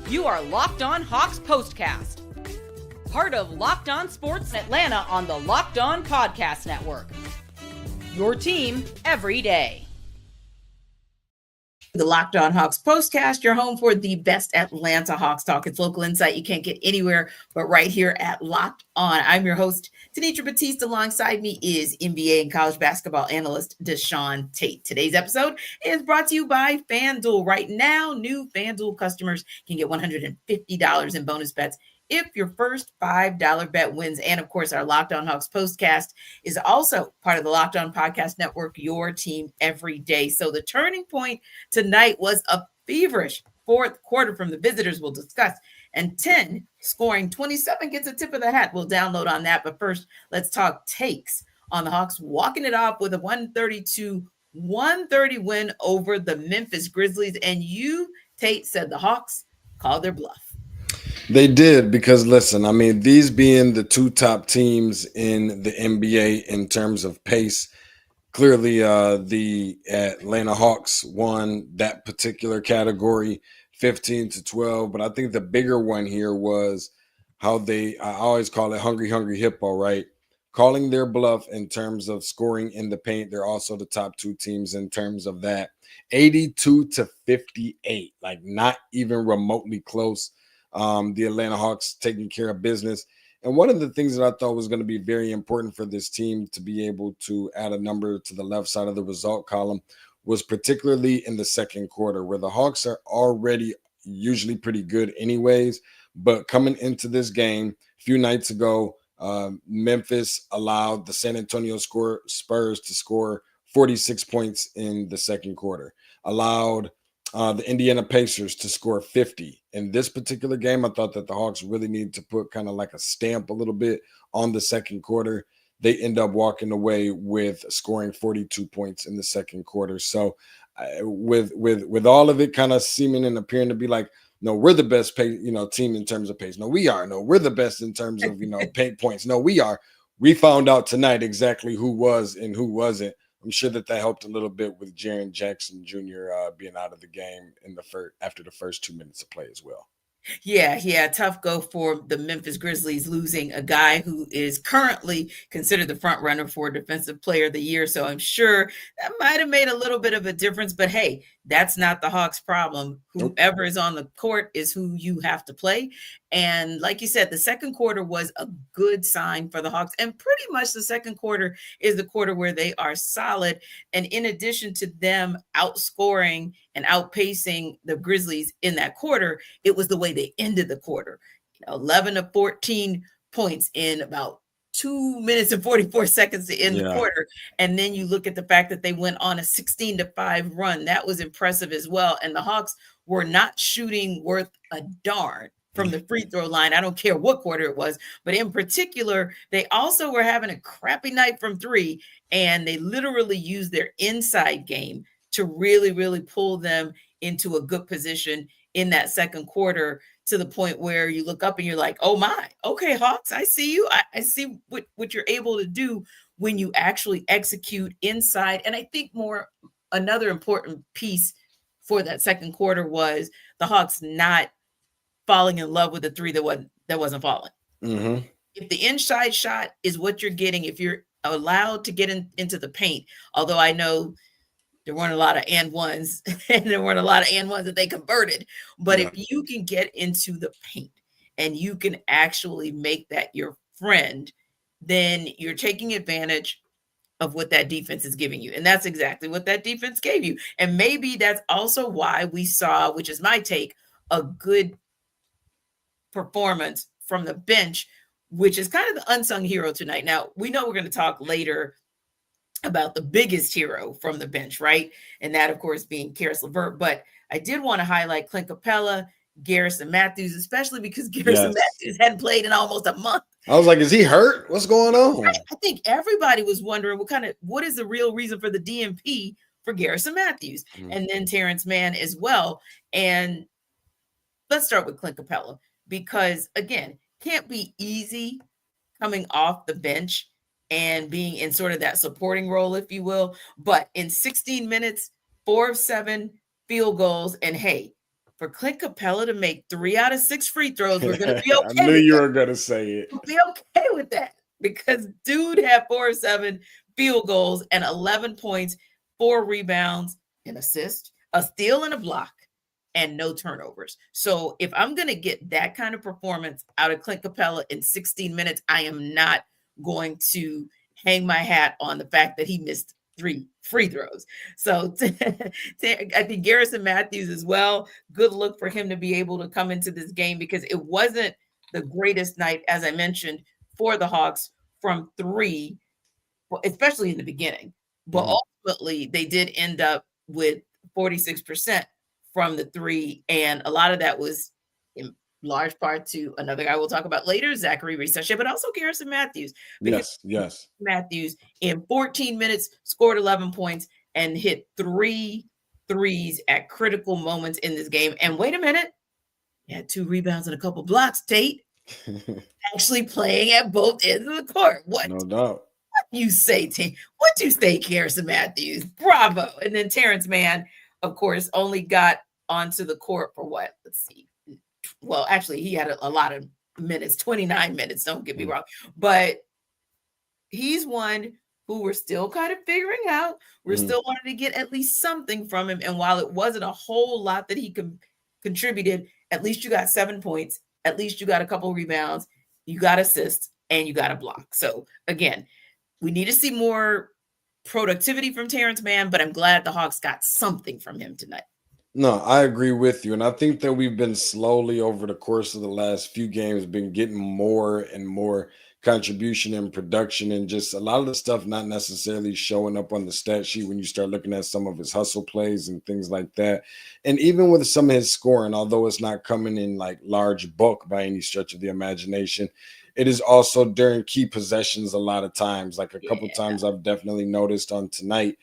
You are Locked On Hawks Postcast, part of Locked On Sports Atlanta on the Locked On Podcast Network. Your team every day. The Locked On Hawks Postcast, your home for the best Atlanta Hawks talk. It's local insight you can't get anywhere but right here at Locked On. I'm your host, Tenitra. Batiste. Alongside me is NBA and college basketball analyst DeShaun Tate. Today's episode is brought to you by FanDuel. Right now, new FanDuel customers can get $150 in bonus bets if your first $5 bet wins. And of course, our Locked On Hawks Postcast is also part of the Locked On Podcast Network, your team every day. So the turning point tonight was a feverish fourth quarter from the visitors we'll discuss. And 10 scoring 27 gets a tip of the hat. We'll download on that. But first, let's talk takes on the Hawks walking it off with a 132-130 win over the Memphis Grizzlies. And you, Tate, said the Hawks called their bluff. They did because, listen, I mean, these being the two top teams in the NBA in terms of pace, clearly the Atlanta Hawks won that particular category 15-12. But I think the bigger one here was how I always call it hungry hippo, right? Calling their bluff in terms of scoring in the paint. They're also the top two teams in terms of that. 82-58, like not even remotely close. The Atlanta Hawks taking care of business. And one of the things that I thought was going to be very important for this team to be able to add a number to the left side of the result column was particularly in the second quarter, where the Hawks are already usually pretty good anyways. But coming into this game a few nights ago, Memphis allowed the San Antonio Spurs to score 46 points in the second quarter, allowed the Indiana Pacers to score 50. In this particular game, I thought that the Hawks really needed to put kind of like a stamp a little bit on the second quarter. They end up walking away with scoring 42 points in the second quarter. So with all of it kind of seeming and appearing to be like, no, we're the best team in terms of pace. No, we are. No, we're the best in terms of, paint points. No, we are. We found out tonight exactly who was and who wasn't. I'm sure that helped a little bit with Jaren Jackson Jr. Being out of the game after the first 2 minutes of play as well. Yeah, tough go for the Memphis Grizzlies, losing a guy who is currently considered the front runner for Defensive Player of the Year. So I'm sure that might have made a little bit of a difference. But hey, that's not the Hawks' problem. Whoever is on the court is who you have to play. And like you said, the second quarter was a good sign for the Hawks. And pretty much the second quarter is the quarter where they are solid. And in addition to them outscoring and outpacing the Grizzlies in that quarter, it was the way they ended the quarter. 11-14 points in about 2 minutes and 44 seconds to end the quarter. And then you look at the fact that they went on a 16-5 run. That was impressive as well. And the Hawks were not shooting worth a darn from the free throw line. I don't care what quarter it was, but in particular, they also were having a crappy night from three, and they literally used their inside game to really, really pull them into a good position in that second quarter, to the point where you look up and you're like, oh my, okay, Hawks, I see you. I see what you're able to do when you actually execute inside. And I think another important piece for that second quarter was the Hawks not falling in love with the three that wasn't falling. Mm-hmm. If the inside shot is what you're getting, if you're allowed to get into the paint, although I know there weren't a lot of and ones, and there weren't a lot of and ones that they converted. But if you can get into the paint and you can actually make that your friend, then you're taking advantage of what that defense is giving you. And that's exactly what that defense gave you. And maybe that's also why we saw, which is my take, a good performance from the bench, which is kind of the unsung hero tonight. Now, we know we're going to talk later about the biggest hero from the bench, right? And that, of course, being Caris LeVert. But I did want to highlight Clint Capella, Garrison Matthews, especially because Garrison Matthews hadn't played in almost a month. I was like, is he hurt? What's going on? I think everybody was wondering what is the real reason for the DNP for Garrison Matthews, and then Terrence Mann as well. And let's start with Clint Capella, because again, can't be easy coming off the bench and being in sort of that supporting role, if you will. But in 16 minutes, 4 of 7 field goals, and hey, for Clint Capella to make 3 out of 6 free throws, we're going to be okay. I knew you were going to say it. We'll be okay with that because dude had 4 or 7 field goals and 11 points, 4 rebounds, an assist, a steal, and a block, and no turnovers. So if I'm going to get that kind of performance out of Clint Capella in 16 minutes, I am not going to hang my hat on the fact that he missed 3 free throws. So I think Garrison Matthews as well, good look for him to be able to come into this game because it wasn't the greatest night, as I mentioned, for the Hawks from 3, especially in the beginning. But ultimately, they did end up with 46% from the 3, and a lot of that was in large part to another guy we'll talk about later, Zaccharie Risacher, but also Garrison Matthews. Yes. Matthews in 14 minutes scored 11 points and hit 3 threes at critical moments in this game. And wait a minute, he had 2 rebounds and a couple blocks, Tate. Actually playing at both ends of the court. What? No doubt. What you say, Tate? What you say, Garrison Matthews? Bravo. And then Terrence Mann, of course, only got onto the court for what? Let's see. Well, actually, he had a lot of minutes, 29 minutes, don't get me wrong. But he's one who we're still kind of figuring out. We're still wanting to get at least something from him. And while it wasn't a whole lot that he contributed, at least you got 7 points. At least you got a couple rebounds. You got assists, and you got a block. So, again, we need to see more productivity from Terrence Mann, but I'm glad the Hawks got something from him tonight. No, I agree with you. And I think that we've been slowly over the course of the last few games been getting more and more contribution and production, and just a lot of the stuff not necessarily showing up on the stat sheet when you start looking at some of his hustle plays and things like that. And even with some of his scoring, although it's not coming in like large bulk by any stretch of the imagination, it is also during key possessions a lot of times. Like a couple times I've definitely noticed on tonight,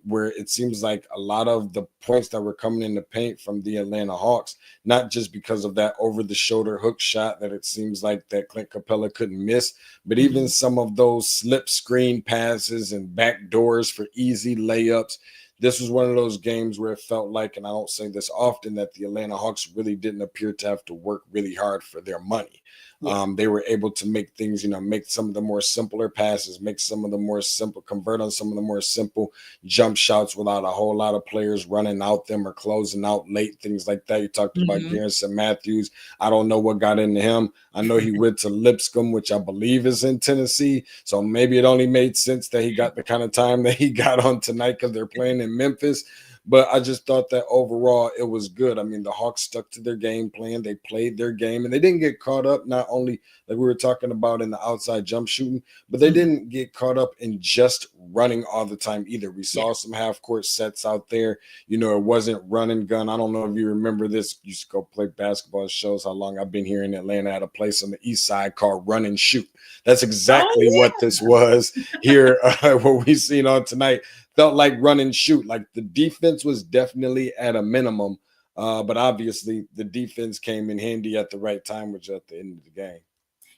where it seems like a lot of the points that were coming in the paint from the Atlanta Hawks, not just because of that over-the-shoulder hook shot that it seems like that Clint Capella couldn't miss, but even some of those slip screen passes and back doors for easy layups. This was one of those games where it felt like, and I don't say this often, that the Atlanta Hawks really didn't appear to have to work really hard for their money. They were able to make things, make some of the more simpler passes, convert on some of the more simple jump shots without a whole lot of players running out them or closing out late, things like that. You talked about Garrison Matthews. I don't know what got into him. I know he went to Lipscomb, which I believe is in Tennessee. So maybe it only made sense that he got the kind of time that he got on tonight because they're playing in Memphis. But I just thought that overall it was good. I mean, the Hawks stuck to their game plan. They played their game, and they didn't get caught up, not only like we were talking about in the outside jump shooting, but they didn't get caught up in just running all the time either. We saw some half-court sets out there. It wasn't run and gun. I don't know if you remember this. You used to go play basketball. It shows how long I've been here in Atlanta at a place on the east side called Run and Shoot. That's exactly what this was here, what we've seen on tonight. Felt like run and shoot. Like the defense was definitely at a minimum, but obviously the defense came in handy at the right time, which at the end of the game.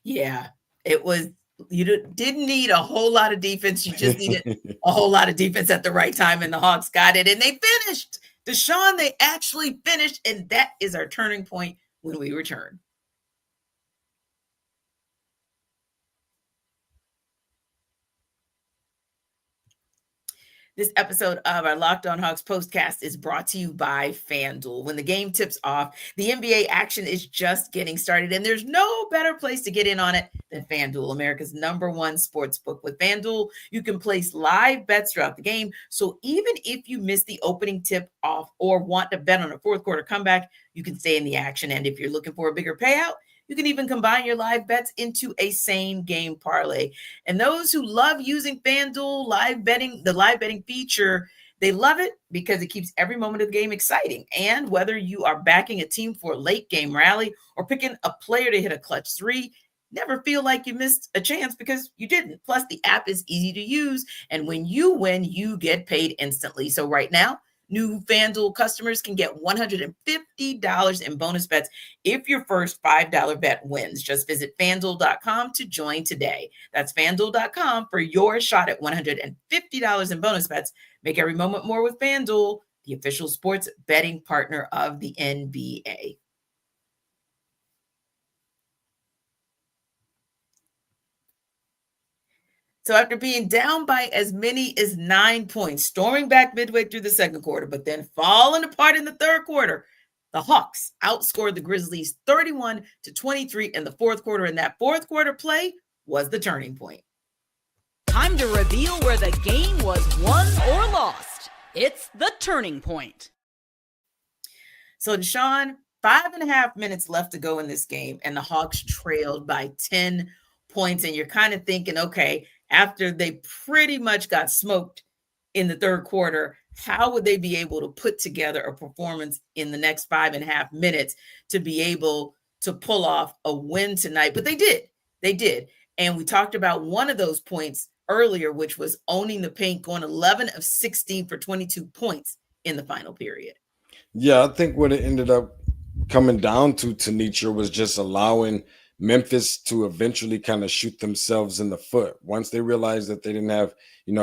Yeah, it was. You didn't need a whole lot of defense. You just needed a whole lot of defense at the right time, and the Hawks got it, and they finished. DeShaun, they actually finished, and that is our turning point when we return. This episode of our Locked On Hawks Postcast is brought to you by FanDuel. When the game tips off, the NBA action is just getting started, and there's no better place to get in on it than FanDuel, America's #1 sports book. With FanDuel, you can place live bets throughout the game, so even if you miss the opening tip off or want to bet on a fourth quarter comeback, you can stay in the action. And if you're looking for a bigger payout, you can even combine your live bets into a same game parlay. And those who love using FanDuel the live betting feature, they love it because it keeps every moment of the game exciting. And whether you are backing a team for a late game rally or picking a player to hit a clutch 3, never feel like you missed a chance because you didn't. Plus, the app is easy to use. And when you win, you get paid instantly. So right now, new FanDuel customers can get $150 in bonus bets if your first $5 bet wins. Just visit FanDuel.com to join today. That's FanDuel.com for your shot at $150 in bonus bets. Make every moment more with FanDuel, the official sports betting partner of the NBA. So after being down by as many as 9 points, storming back midway through the second quarter, but then falling apart in the third quarter, the Hawks outscored the Grizzlies 31-23 in the fourth quarter, and that fourth quarter play was the turning point. Time to reveal where the game was won or lost. It's the turning point. So DeShaun, 5.5 minutes left to go in this game, and the Hawks trailed by 10 points. And you're kind of thinking, okay, after they pretty much got smoked in the third quarter, how would they be able to put together a performance in the next 5.5 minutes to be able to pull off a win tonight? But they did. And we talked about one of those points earlier, which was owning the paint, going 11 of 16 for 22 points in the final period. Yeah, I think what it ended up coming down to Tenitra was just allowing Memphis to eventually kind of shoot themselves in the foot. Once they realized that they didn't have,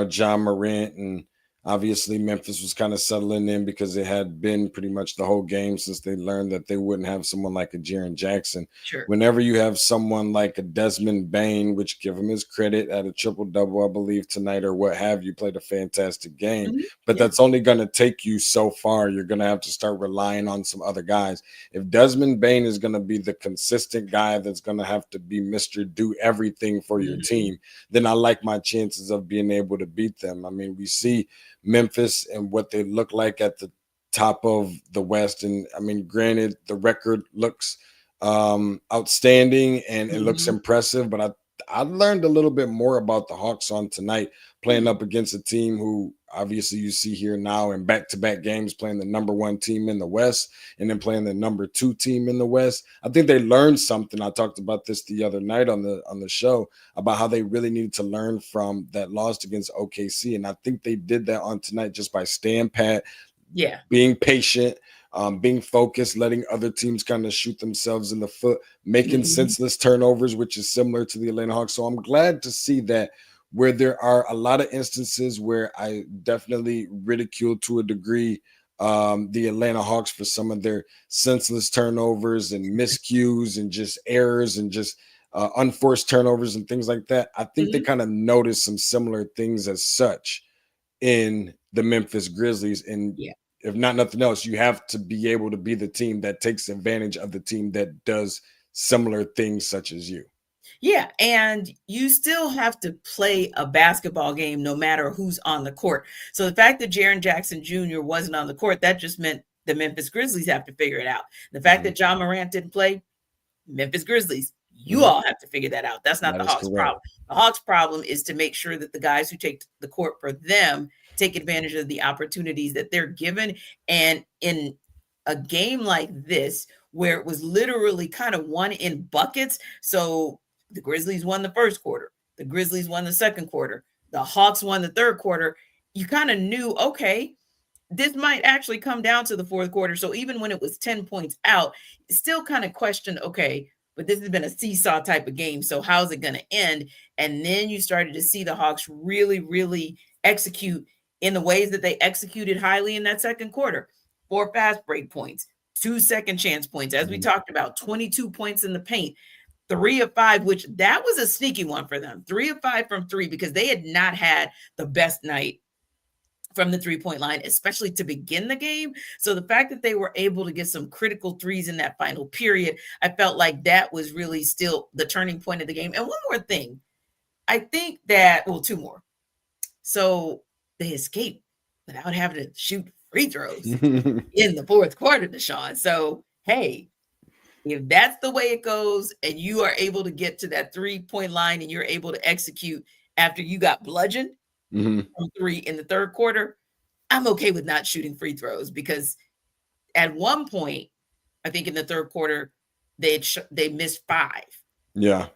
John Morant, and obviously Memphis was kind of settling in because they had been pretty much the whole game since they learned that they wouldn't have someone like a Jaren Jackson. Sure. Whenever you have someone like a Desmond Bane, which give him his credit at a triple-double, I believe, tonight or what have you, played a fantastic game. Mm-hmm. But that's only going to take you so far. You're going to have to start relying on some other guys. If Desmond Bane is going to be the consistent guy that's going to have to be Mr. Do everything for your team, then I like my chances of being able to beat them. I mean, we see Memphis and what they look like at the top of the West. And I mean, granted, the record looks outstanding and it looks impressive, but I learned a little bit more about the Hawks on tonight, playing up against a team who obviously you see here now in back-to-back games playing the number one team in the West and then playing the number two team in the West. I think they learned something. I talked about this the other night on the show about how they really needed to learn from that loss against OKC. And I think they did that on tonight just by staying pat, being patient, being focused, letting other teams kind of shoot themselves in the foot, making senseless turnovers, which is similar to the Atlanta Hawks. So I'm glad to see that, where there are a lot of instances where I definitely ridicule to a degree the Atlanta Hawks for some of their senseless turnovers and miscues and just errors and just unforced turnovers and things like that. I think they kind of noticed some similar things as such in the Memphis Grizzlies. And if not nothing else, you have to be able to be the team that takes advantage of the team that does similar things such as you. Yeah, and you still have to play a basketball game no matter who's on the court. So the fact that Jaren Jackson Jr. wasn't on the court, that just meant the Memphis Grizzlies have to figure it out. The fact that John Morant didn't play, Memphis Grizzlies, you all have to figure that out. That's not the Hawks' problem. The Hawks' problem is to make sure that the guys who take the court for them take advantage of the opportunities that they're given. And in a game like this, where it was literally kind of won in buckets, so the Grizzlies won the first quarter. The Grizzlies won the second quarter. The Hawks won the third quarter. You kind of knew, okay, this might actually come down to the fourth quarter. So even when it was 10 points out, still kind of questioned, okay, but this has been a seesaw type of game. So how's it going to end? And then you started to see the Hawks really, really execute in the ways that they executed highly in that second quarter. 4 fast break points, 2 second chance points. As we talked about, 22 points in the paint. 3 of 5, which that was a sneaky one for them. 3 of 5 from 3, because they had not had the best night from the 3-point line, especially to begin the game. So the fact that they were able to get some critical threes in that final period, I felt like that was really still the turning point of the game. And one more thing, I think that, well, 2 more. So they escaped without having to shoot free throws in the fourth quarter, DeShaun. So, hey, if that's the way it goes and you are able to get to that 3-point line and you're able to execute after you got bludgeoned from 3 in the third quarter, I'm okay with not shooting free throws, because at one point, I think in the third quarter, they missed 5. Yeah.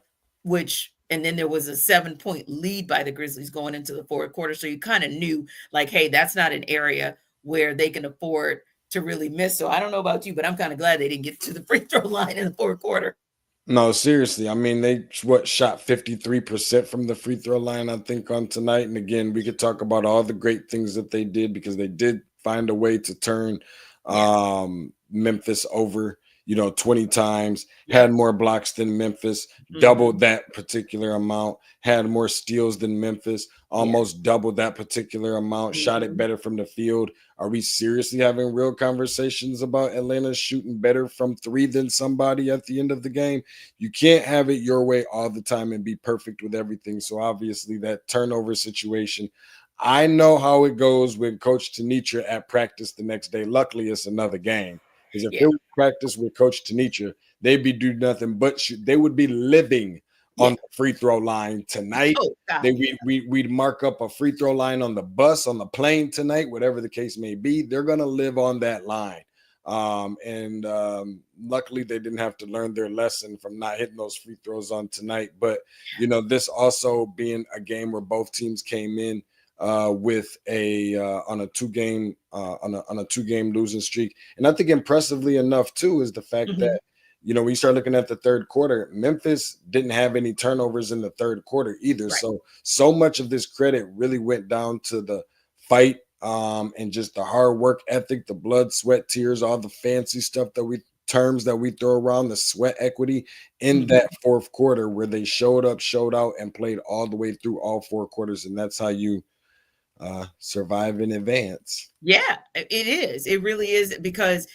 And then there was a 7-point lead by the Grizzlies going into the fourth quarter. So you kind of knew, like, hey, that's not an area where they can afford to really miss. So I don't know about you, but I'm kind of glad they didn't get to the free throw line in the fourth quarter. No, seriously. I mean, they shot 53% from the free throw line, I think, on tonight. And again, we could talk about all the great things that they did, because they did find a way to turn Memphis over, 20 times, had more blocks than Memphis, doubled that particular amount, had more steals than Memphis, almost doubled that particular amount, shot it better from the field. Are we seriously having real conversations about Atlanta shooting better from three than somebody at the end of the game? You can't have it your way all the time and be perfect with everything. So obviously that turnover situation, I know how it goes with Coach Tenitra at practice the next day. Luckily, it's another game. Because if they would practice with Coach Tenitra, they'd be doing nothing but shoot. They would be living on the free throw line tonight. We'd mark up a free throw line on the bus, on the plane tonight, whatever the case may be. They're going to live on that line. Luckily, they didn't have to learn their lesson from not hitting those free throws on tonight. But, this also being a game where both teams came in with on a two-game losing streak. And I think impressively enough too is the fact that we start looking at the third quarter, Memphis didn't have any turnovers in the third quarter either. So much of this credit really went down to the fight and just the hard work ethic, the blood, sweat, tears, all the fancy stuff terms that we throw around, the sweat equity in that fourth quarter where they showed up, showed out, and played all the way through all four quarters. And that's how you survive in advance. Yeah, it is. It really is, because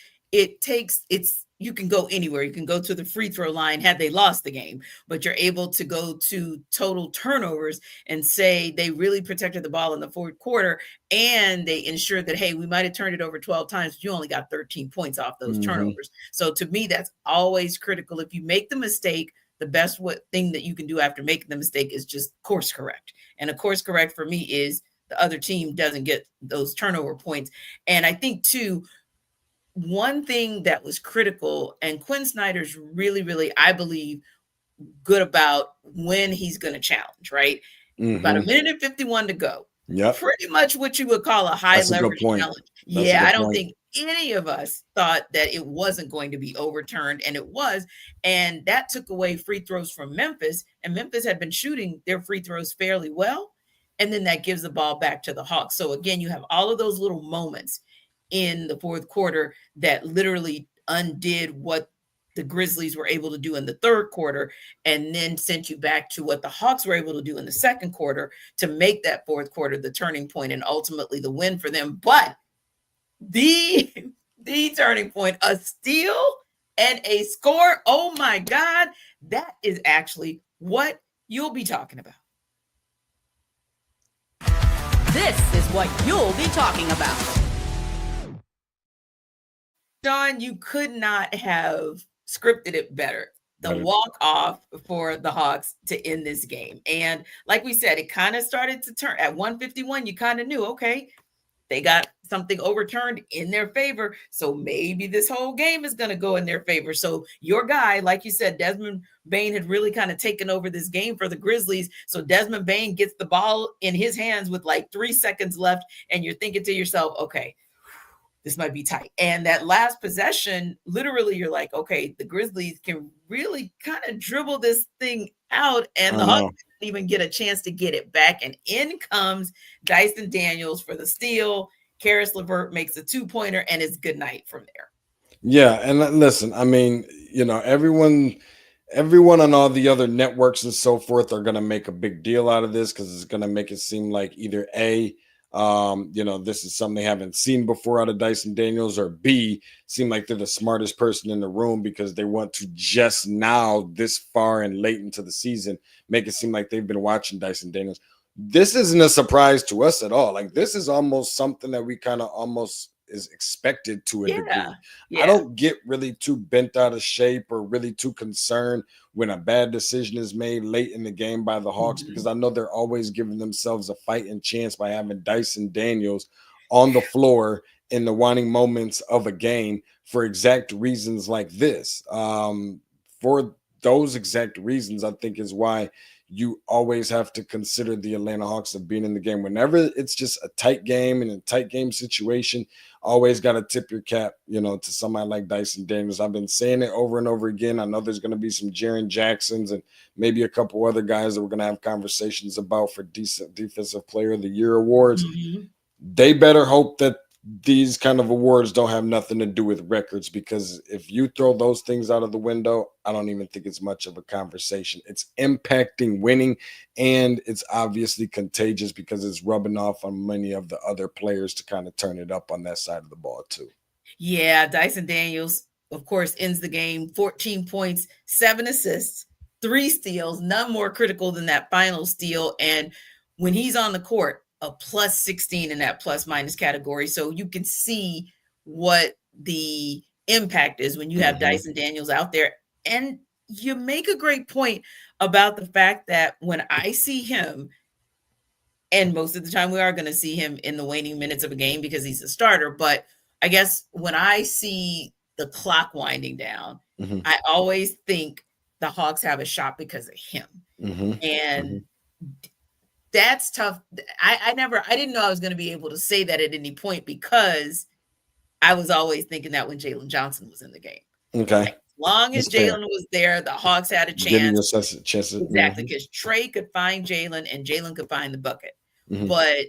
you can go anywhere. You can go to the free throw line had they lost the game, but you're able to go to total turnovers and say they really protected the ball in the fourth quarter, and they ensured that, hey, we might have turned it over 12 times, but you only got 13 points off those turnovers. So to me, that's always critical. If you make the mistake, the best thing that you can do after making the mistake is just course correct. And a course correct for me is the other team doesn't get those turnover points. And I think too, one thing that was critical, and Quinn Snyder's really, really, I believe, good about when he's going to challenge, right? About a minute and 51 to go. Pretty much what you would call a high leverage challenge. I don't think any of us thought that it wasn't going to be overturned, and it was. And that took away free throws from Memphis, and Memphis had been shooting their free throws fairly well. And then that gives the ball back to the Hawks. So again, you have all of those little moments in the fourth quarter that literally undid what the Grizzlies were able to do in the third quarter, and then sent you back to what the Hawks were able to do in the second quarter to make that fourth quarter the turning point and ultimately the win for them. But the turning point, a steal and a score, oh my God, that is actually what you'll be talking about. This is what you'll be talking about. Sean, you could not have scripted it better. The walk-off for the Hawks to end this game. And like we said, it kind of started to turn at 151. You kind of knew, okay, they got something overturned in their favor. So maybe this whole game is going to go in their favor. So your guy, like you said, Desmond Bane had really kind of taken over this game for the Grizzlies. So Desmond Bane gets the ball in his hands with like 3 seconds left. And you're thinking to yourself, okay, this might be tight. And that last possession, literally, you're like, okay, the Grizzlies can really kind of dribble this thing out. And the Hawks didn't even get a chance to get it back. And in comes Dyson Daniels for the steal. Caris LeVert makes a 2-pointer, and it's good night from there. Yeah, and listen, I mean, everyone on all the other networks and so forth are going to make a big deal out of this because it's going to make it seem like either A, this is something they haven't seen before out of Dyson Daniels, or B, seem like they're the smartest person in the room because they want to just now, this far and late into the season, make it seem like they've been watching Dyson Daniels. This isn't a surprise to us at all. Like, this is almost something that we kind of almost is expected to a degree. Yeah. I don't get really too bent out of shape or really too concerned when a bad decision is made late in the game by the Hawks, because I know they're always giving themselves a fighting chance by having Dyson Daniels on the floor in the waning moments of a game for exact reasons like this. For those exact reasons, I think is why you always have to consider the Atlanta Hawks of being in the game. Whenever it's just a tight game and a tight game situation, always got to tip your cap, to somebody like Dyson Daniels. I've been saying it over and over again. I know there's going to be some Jaren Jacksons and maybe a couple other guys that we're going to have conversations about for decent Defensive Player of the Year awards. They better hope that these kind of awards don't have nothing to do with records, because if you throw those things out of the window, I don't even think it's much of a conversation. It's impacting winning, and it's obviously contagious because it's rubbing off on many of the other players to kind of turn it up on that side of the ball too. Yeah, Dyson Daniels, of course, ends the game 14 points, 7 assists, 3 steals, none more critical than that final steal. And when he's on the court, a plus 16 in that plus minus category. So you can see what the impact is when you have Dyson Daniels out there. And you make a great point about the fact that when I see him, and most of the time we are going to see him in the waning minutes of a game because he's a starter, but I guess when I see the clock winding down, I always think the Hawks have a shot because of him. And that's tough. I didn't know I was going to be able to say that at any point, because I was always thinking that when Jalen Johnson was in the game. Okay. Like, as long as Jalen was there, the Hawks had a chance. Giving yourself a chance. Exactly, because Trey could find Jalen and Jalen could find the bucket. But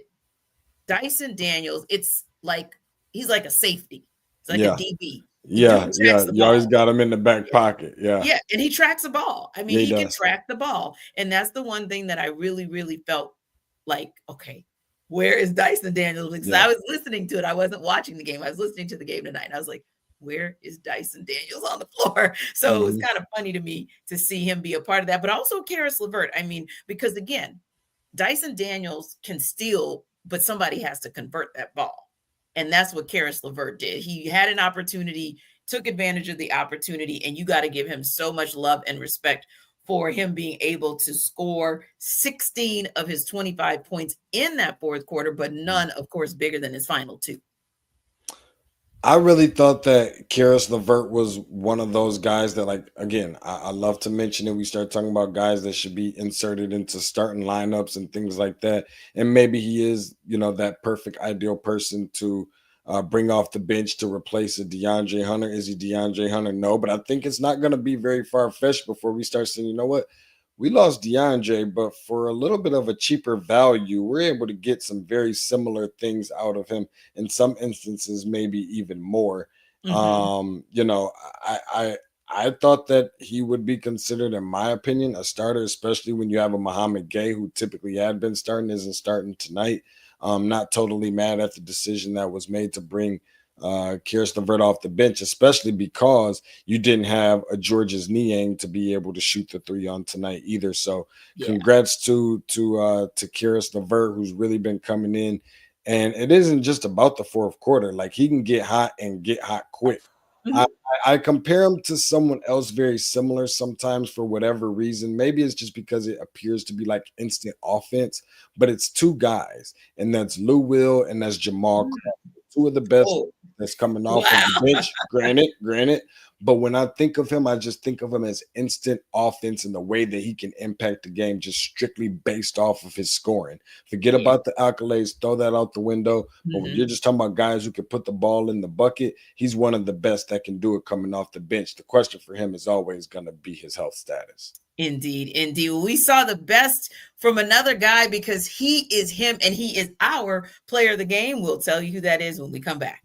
Dyson Daniels, it's like he's like a safety. It's like a DB. Yeah. You always got him in the back pocket. Yeah, and he tracks the ball. I mean, he can does. track the ball. And that's the one thing that I really, really felt like, okay, where is Dyson Daniels? Because I was listening to it. I wasn't watching the game. I was listening to the game tonight. And I was like, where is Dyson Daniels on the floor? So it was kind of funny to me to see him be a part of that. But also Caris LeVert. I mean, because again, Dyson Daniels can steal, but somebody has to convert that ball. And that's what Caris LeVert did. He had an opportunity, took advantage of the opportunity, and you got to give him so much love and respect for him being able to score 16 of his 25 points in that fourth quarter, but none, of course, bigger than his final 2. I really thought that Caris LeVert was one of those guys that, like, again, I love to mention it. We start talking about guys that should be inserted into starting lineups and things like that. And maybe he is, that perfect ideal person to bring off the bench to replace a DeAndre Hunter. Is he DeAndre Hunter? No, but I think it's not going to be very far-fetched before we start saying, you know what? We lost DeAndre, but for a little bit of a cheaper value, we're able to get some very similar things out of him. In some instances, maybe even more. I thought that he would be considered, in my opinion, a starter, especially when you have a Muhammad Gay, who typically had been starting, isn't starting tonight. Not totally mad at the decision that was made to bring Caris LeVert off the bench, especially because you didn't have a Georges Niang to be able to shoot the 3 on tonight either. So congrats to Caris LeVert, who's really been coming in. And it isn't just about the fourth quarter. Like, he can get hot and get hot quick. I compare him to someone else very similar sometimes for whatever reason. Maybe it's just because it appears to be like instant offense, but it's 2 guys, and that's Lou Will and that's Jamal Crawford, 2 of the best that's coming off of the bench. Granted. But when I think of him, I just think of him as instant offense and the way that he can impact the game just strictly based off of his scoring. Forget about the accolades, throw that out the window. But when you're just talking about guys who can put the ball in the bucket, he's one of the best that can do it coming off the bench. The question for him is always going to be his health status. Indeed. We saw the best from another guy because he is him and he is our player of the game. We'll tell you who that is when we come back.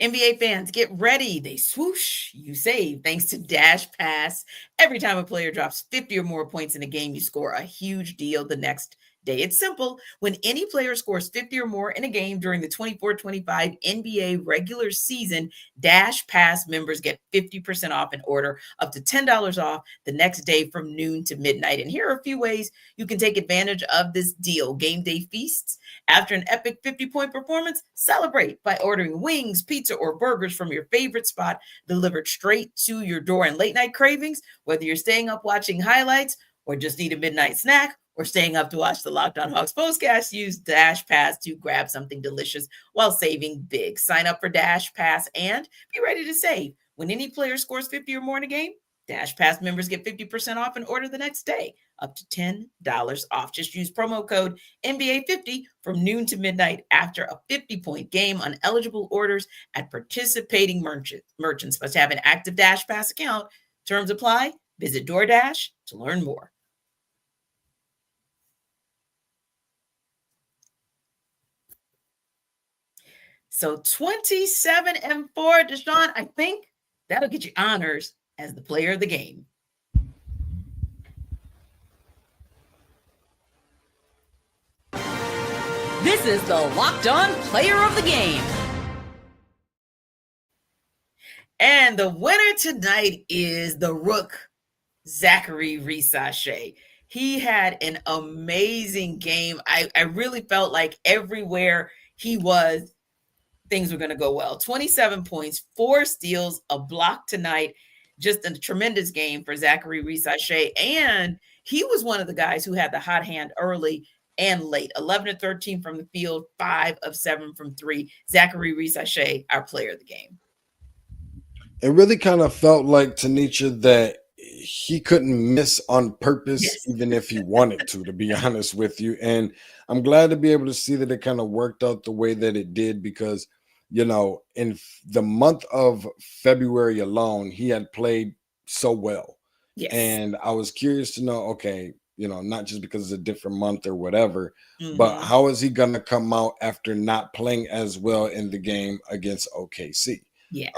NBA fans, get ready. They swoosh, you save. Thanks to Dash Pass. Every time a player drops 50 or more points in a game, you score a huge deal the next day. It's simple. When any player scores 50 or more in a game during the 24-25 NBA regular season, Dash Pass members get 50% off an order, up to $10 off the next day from noon to midnight. And here are a few ways you can take advantage of this deal. Game day feasts. After an epic 50-point performance, celebrate by ordering wings, pizza, or burgers from your favorite spot delivered straight to your door. And late night cravings, whether you're staying up watching highlights or just need a midnight snack, or staying up to watch the Locked On Hawks Postcast, use Dash Pass to grab something delicious while saving big. Sign up for Dash Pass and be ready to save. When any player scores 50 or more in a game, Dash Pass members get 50% off an order the next day, up to $10 off. Just use promo code NBA50 from noon to midnight after a 50-point game on eligible orders at participating merchants. Must have an active Dash Pass account. Terms apply. Visit DoorDash to learn more. So 27-4, DeShaun, I think that'll get you honors as the player of the game. This is the Locked On Player of the Game. And the winner tonight is the Rook, Zaccharie Risacher. He had an amazing game. I really felt like everywhere he was, things were going to go well. 27 points, 4 steals, a block tonight. Just a tremendous game for Zaccharie Risacher. And he was one of the guys who had the hot hand early and late. 11 of 13 from the field, 5 of 7 from 3. Zaccharie Risacher, our player of the game. It really kind of felt like, Tenitra, that he couldn't miss on purpose, Yes. even if he wanted to be honest with you. And I'm glad to be able to see that it kind of worked out the way that it did, because, you know, in the month of February alone, he had played so well. Yes. And I was curious to know, okay, you know, not just because it's a different month or whatever, Mm-hmm. but how is he going to come out after not playing as well in the game against OKC? Yeah.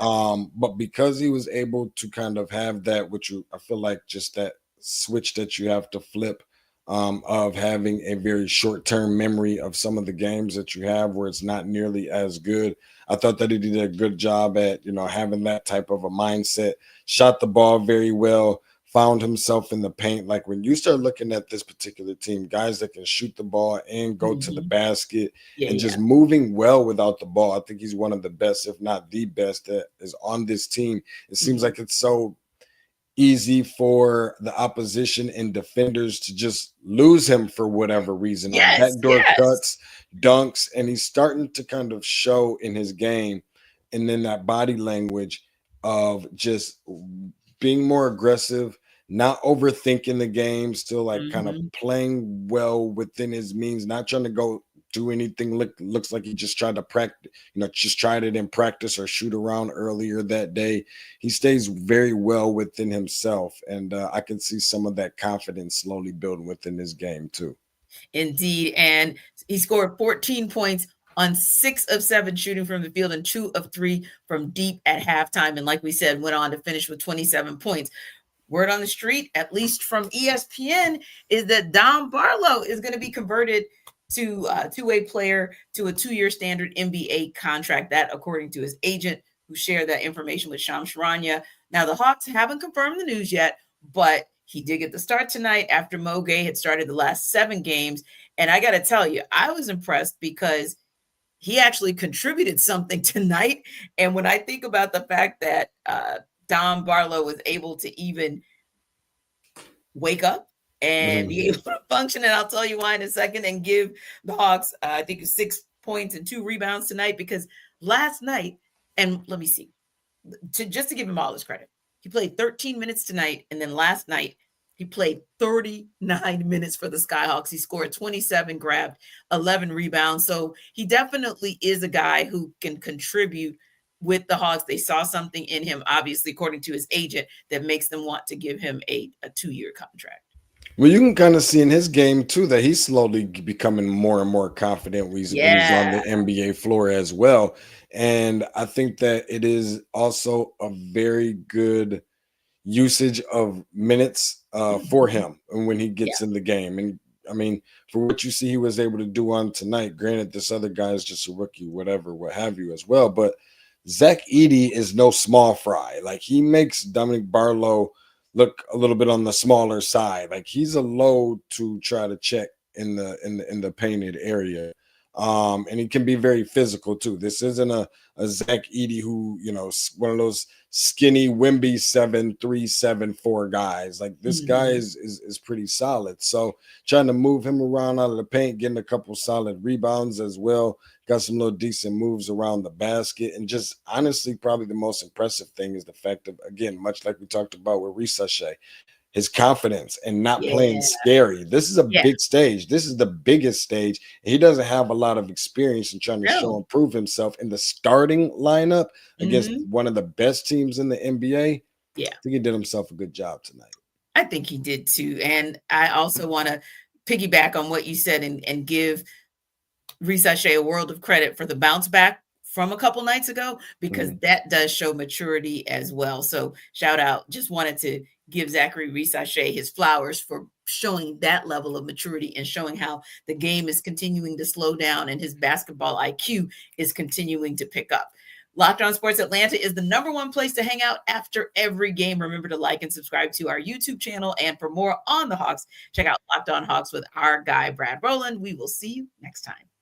But because he was able to kind of have that, I feel like just that switch that you have to flip, of having a very short-term memory of some of the games that you have where it's not nearly as good. I thought that he did a good job at, you know, having that type of a mindset, shot the ball very well, found himself in the paint. Like when you start looking at this particular team, guys that can shoot the ball and go to the basket and just moving well without the ball. I think he's one of the best, if not the best, that is on this team. It seems like it's so easy for the opposition and defenders to just lose him for whatever reason. Backdoor cuts, dunks, and he's starting to kind of show in his game and then that body language of just being more aggressive, not overthinking the game, still like kind of playing well within his means, not trying to go do anything. Looks like he just tried to practice, you know, just tried it in practice or shoot around earlier that day. He stays very well within himself. And I can see some of that confidence slowly building within his game too. Indeed. And he scored 14 points on 6 of 7 shooting from the field and 2 of 3 from deep at halftime. And like we said, went on to finish with 27 points. Word on the street, at least from ESPN, is that Dom Barlow is going to be converted to a two-way player to a 2-year standard NBA contract. That, according to his agent, who shared that information with Shams Charania. Now, the Hawks haven't confirmed the news yet, but he did get the start tonight after Mo Gay had started the last 7 games. And I got to tell you, I was impressed because he actually contributed something tonight. And when I think about the fact that Dom Barlow was able to even wake up and be able to function, and I'll tell you why in a second, and give the Hawks, I think, 6 points and 2 rebounds tonight, because last night, and let me see, just to give him all his credit, he played 13 minutes tonight, and then last night, he played 39 minutes for the Skyhawks. He scored 27, grabbed 11 rebounds. So he definitely is a guy who can contribute with the Hawks. They saw something in him, obviously, according to his agent, that makes them want to give him a 2-year contract. Well, you can kind of see in his game, too, that he's slowly becoming more and more confident when he's on the NBA floor as well. And I think that it is also a very good usage of minutes for him and when he gets in the game. And I mean, for what you see he was able to do on tonight, granted, this other guy is just a rookie, whatever, what have you as well. But Zach Edey is no small fry. Like, he makes Dominic Barlow look a little bit on the smaller side. Like, he's a load to try to check in the painted area. And he can be very physical too. This isn't a Zach Edey who, you know, one of those skinny Wemby 7'3", 7'4" guys. Like, this guy is pretty solid. So trying to move him around out of the paint, getting a couple solid rebounds as well. Got some little decent moves around the basket. And just honestly, probably the most impressive thing is the fact of, again, much like we talked about with Risacher, his confidence and not playing scary. This is a big stage. This is the biggest stage. And he doesn't have a lot of experience in trying to show and prove himself in the starting lineup against one of the best teams in the NBA. Yeah. I think he did himself a good job tonight. I think he did too. And I also want to piggyback on what you said and give Risacher a world of credit for the bounce back from a couple nights ago, because that does show maturity as well. So shout out, just wanted to give Zaccharie Risacher his flowers for showing that level of maturity and showing how the game is continuing to slow down and his basketball IQ is continuing to pick up. Locked On Sports Atlanta is the #1 place to hang out after every game. Remember to like and subscribe to our YouTube channel. And for more on the Hawks, check out Locked On Hawks with our guy, Brad Rowland. We will see you next time.